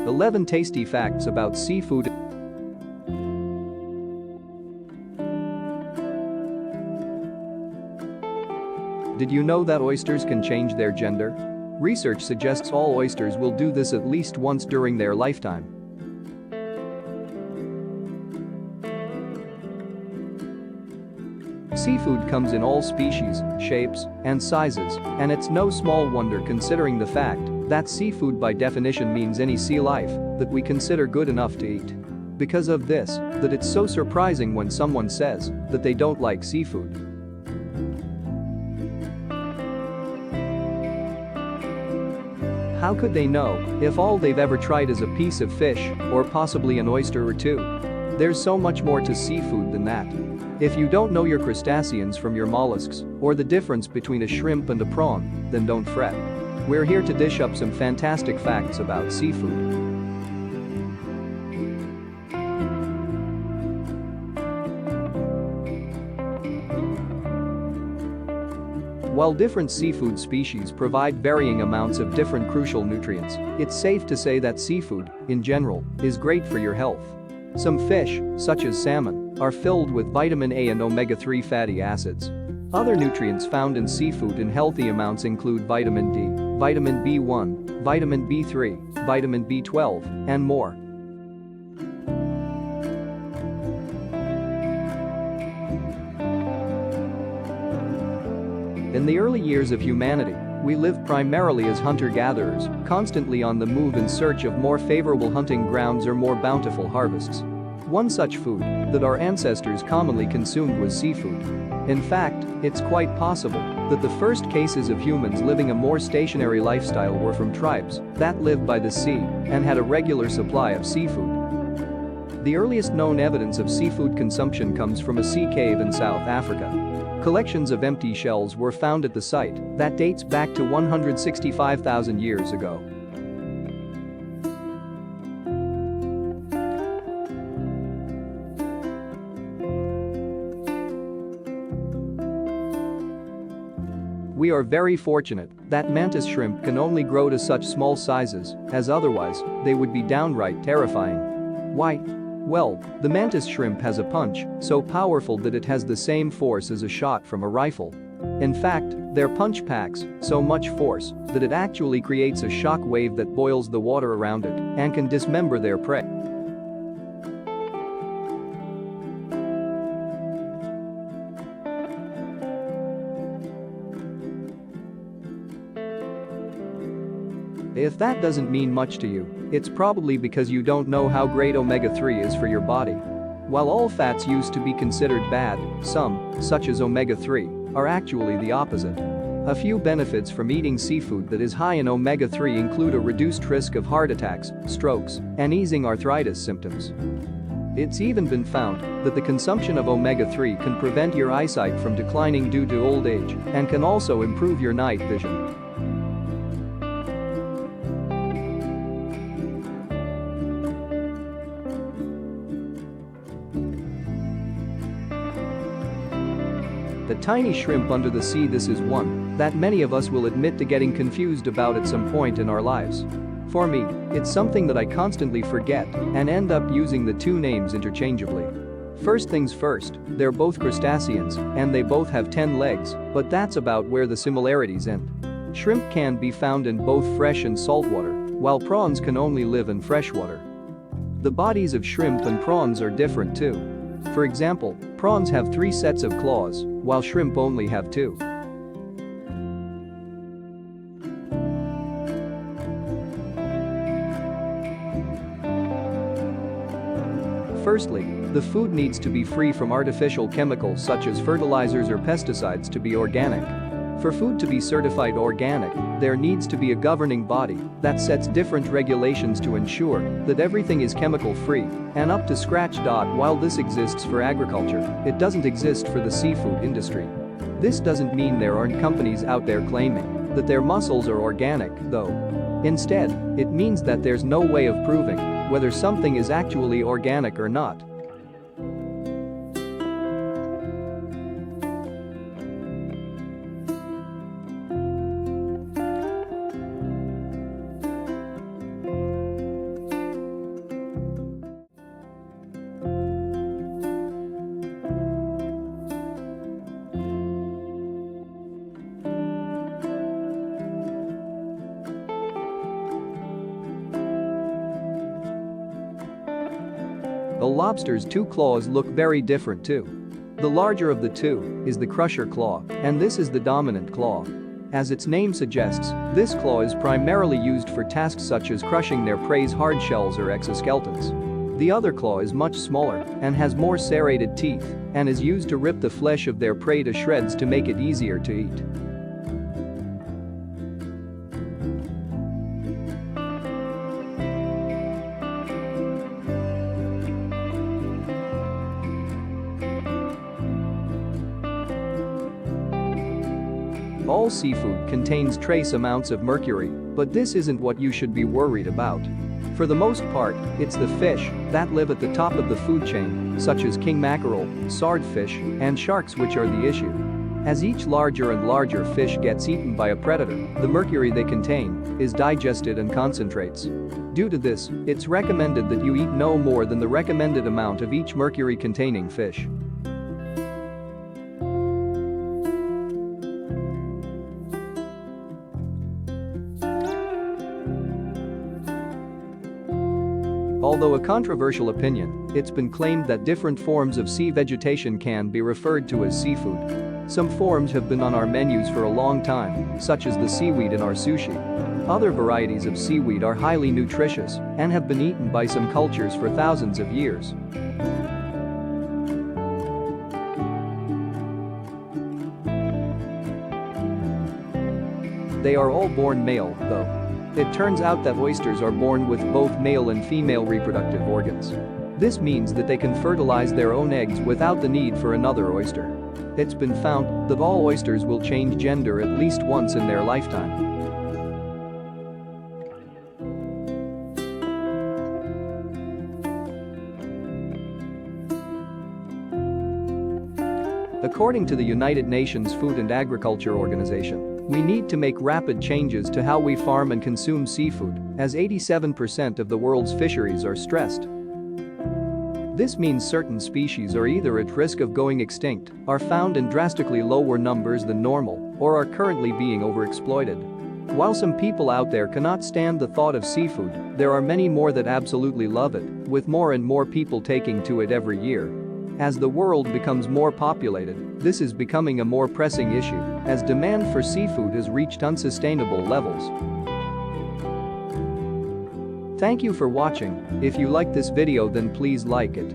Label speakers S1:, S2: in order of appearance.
S1: 11 tasty facts about seafood. Did you know that oysters can change their gender? Research suggests all oysters will do this at least once during their lifetime. Seafood comes in all species, shapes, and sizes, and it's no small wonder considering the fact that seafood by definition means any sea life that we consider good enough to eat. Because of this, that it's so surprising when someone says that they don't like seafood. How could they know if all they've ever tried is a piece of fish or possibly an oyster or two? There's so much more to seafood than that. If you don't know your crustaceans from your mollusks or the difference between a shrimp and a prawn, then don't fret. We're here to dish up some fantastic facts about seafood. While different seafood species provide varying amounts of different crucial nutrients, it's safe to say that seafood, in general, is great for your health. Some fish, such as salmon, are filled with vitamin A and omega-3 fatty acids. Other nutrients found in seafood in healthy amounts include vitamin D, vitamin B1, vitamin B3, vitamin B12, and more. In the early years of humanity, we lived primarily as hunter-gatherers, constantly on the move in search of more favorable hunting grounds or more bountiful harvests. One such food that our ancestors commonly consumed was seafood. In fact, it's quite possible that the first cases of humans living a more stationary lifestyle were from tribes that lived by the sea and had a regular supply of seafood. The earliest known evidence of seafood consumption comes from a sea cave in South Africa. Collections of empty shells were found at the site that dates back to 165,000 years ago. We are very fortunate that mantis shrimp can only grow to such small sizes, as otherwise, they would be downright terrifying. Why? Well, the mantis shrimp has a punch so powerful that it has the same force as a shot from a rifle. In fact, their punch packs so much force that it actually creates a shock wave that boils the water around it and can dismember their prey. If that doesn't mean much to you, it's probably because you don't know how great omega-3 is for your body. While all fats used to be considered bad, some, such as omega-3, are actually the opposite. A few benefits from eating seafood that is high in omega-3 include a reduced risk of heart attacks, strokes, and easing arthritis symptoms. It's even been found that the consumption of omega-3 can prevent your eyesight from declining due to old age and can also improve your night vision. The tiny shrimp under the sea. This is one that many of us will admit to getting confused about at some point in our lives. For me, it's something that I constantly forget and end up using the two names interchangeably. First things first, they're both crustaceans and they both have 10 legs, but that's about where the similarities end. Shrimp can be found in both fresh and saltwater, while prawns can only live in freshwater. The bodies of shrimp and prawns are different too. For example, prawns have 3 sets of claws, while shrimp only have 2. Firstly, the food needs to be free from artificial chemicals such as fertilizers or pesticides to be organic. For food to be certified organic, there needs to be a governing body that sets different regulations to ensure that everything is chemical-free and up to scratch. While this exists for agriculture, it doesn't exist for the seafood industry. This doesn't mean there aren't companies out there claiming that their mussels are organic, though. Instead, it means that there's no way of proving whether something is actually organic or not. lobster's two claws look very different too. The larger of the two is the crusher claw, and this is the dominant claw. As its name suggests, this claw is primarily used for tasks such as crushing their prey's hard shells or exoskeletons. The other claw is much smaller and has more serrated teeth and is used to rip the flesh of their prey to shreds to make it easier to eat. All seafood contains trace amounts of mercury, but this isn't what you should be worried about. For the most part, it's the fish that live at the top of the food chain, such as king mackerel, swordfish, and sharks, which are the issue. As each larger and larger fish gets eaten by a predator, the mercury they contain is digested and concentrates. Due to this, it's recommended that you eat no more than the recommended amount of each mercury-containing fish. Although a controversial opinion, it's been claimed that different forms of sea vegetation can be referred to as seafood. Some forms have been on our menus for a long time, such as the seaweed in our sushi. Other varieties of seaweed are highly nutritious and have been eaten by some cultures for thousands of years. They are all born male, though. It turns out that oysters are born with both male and female reproductive organs. This means that they can fertilize their own eggs without the need for another oyster. It's been found that all oysters will change gender at least once in their lifetime. According to the United Nations Food and Agriculture Organization, we need to make rapid changes to how we farm and consume seafood, as 87% of the world's fisheries are stressed. This means certain species are either at risk of going extinct, are found in drastically lower numbers than normal, or are currently being overexploited. While some people out there cannot stand the thought of seafood, there are many more that absolutely love it, with more and more people taking to it every year. As the world becomes more populated, this is becoming a more pressing issue, as demand for seafood has reached unsustainable levels. Thank you for watching. If you like this video, then please like it.